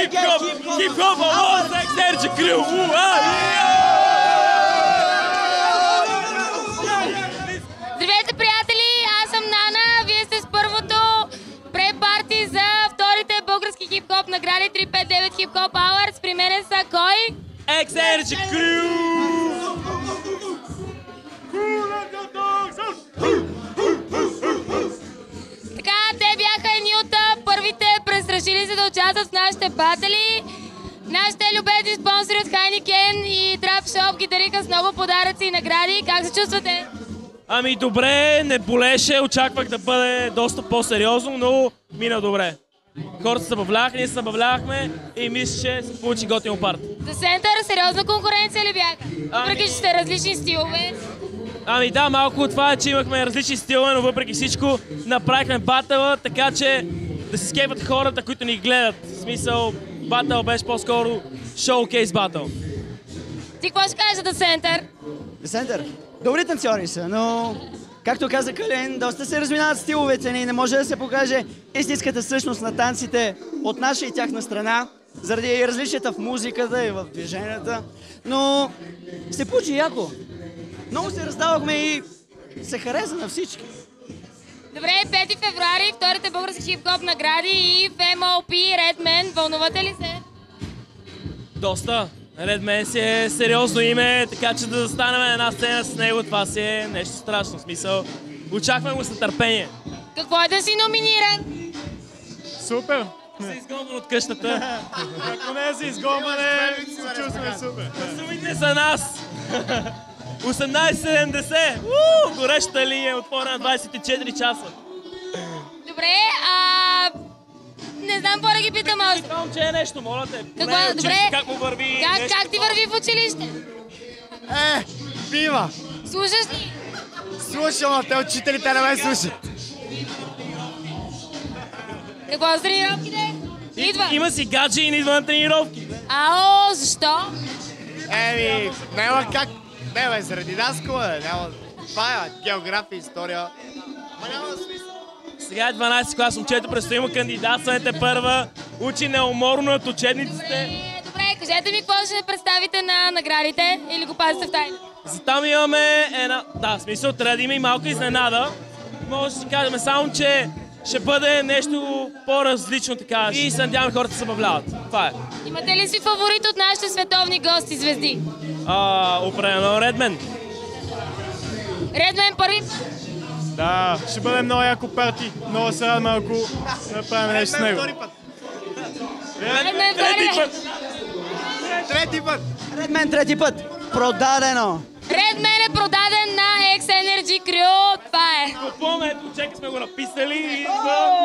Хип-хоп, ало, X-Energy Crew! Здравейте, приятели! Аз съм Нана. Вие сте с първото препарти за вторите български хип-хоп награди 359 Hip-Hop Awards. При мене са кой? X-Energy Crew! Така, те бяха едни от първите престрашили се да участват в нашите батали. Нашите любезни спонсори от Heineken и Trap Shop ги дариха с много подаръци и награди. Как се чувствате? Ами добре, не болеше, очаквах да бъде доста по-сериозно, но мина добре. Хората се забавляваха, ние се забавлявахме и мисля, че се получи готино парт. The Center сериозна конкуренция ли бяха? Въпреки, че сте различни стилове. Ами да, малко от това е, че имахме различни стилове, но въпреки всичко направихме батъла, така че да се скепват хората, които ни гледат. В смисъл, батъл беше по-скоро шоукейс батъл. Ти какво ще кажеш за The Center? The Center. Добри танцори са, но както каза Калин, доста се разминават стиловете ни. Не може да се покаже истинската същност на танците от наша и тяхна страна, заради различията в музиката и в движенията. Но се получи яко. Много се раздавахме и се хареса на всички. Добре, 5 февруари, вторите български хип-хоп награди и в MLP Redman. Вълнувате ли се? Доста. Redman си е сериозно име, така че да застанем на една сцена с него, това си е нещо страшно. В смисъл, очакваме го с нетърпение. Какво е да си номиниран? Супер! Се изгонвам от къщата. Ако не е за изгонване, се чувстваме супер. Сумите за нас! 18.70! Горещата линия отворена 24 часа. Добре, не знам какво да ги питам още. Искам, че е нещо, моля те. Какво? Добре. Как му върви? Как ти върви в училище? Бива! Слушаш ли? Слушам, а те учителите не ме слушат. Какво с тренировките? Идва. Има си гадже и не идва на тренировки. Ао, защо? Няма как. Не бе, заради нас бе, няма. Това е география, история. Ма няма смисъл. Сега е 12 клас, момчето, предстои му кандидатстването първа. Учи неуморно от учебниците. Добре, кажете ми какво ще представите на наградите или го пазите в тайна? За там имаме една... Да, в смисъл, трябва да има и малка изненада. Може да си кажем само, че ще бъде нещо по-различно така. И се надяваме хората се забавляват. Това е. Имате ли си фаворит от нашите световни гости звезди? Определено Redman. Redman първи? Да, ще бъде много яко парти. Много се радвам, ако направим нещо с него. Redman втори път. Трети път! Redman трети път. Продадено. Redman е продаден на X-Energy Crew. Това е. Купон, ето, чека сме го написали и идва.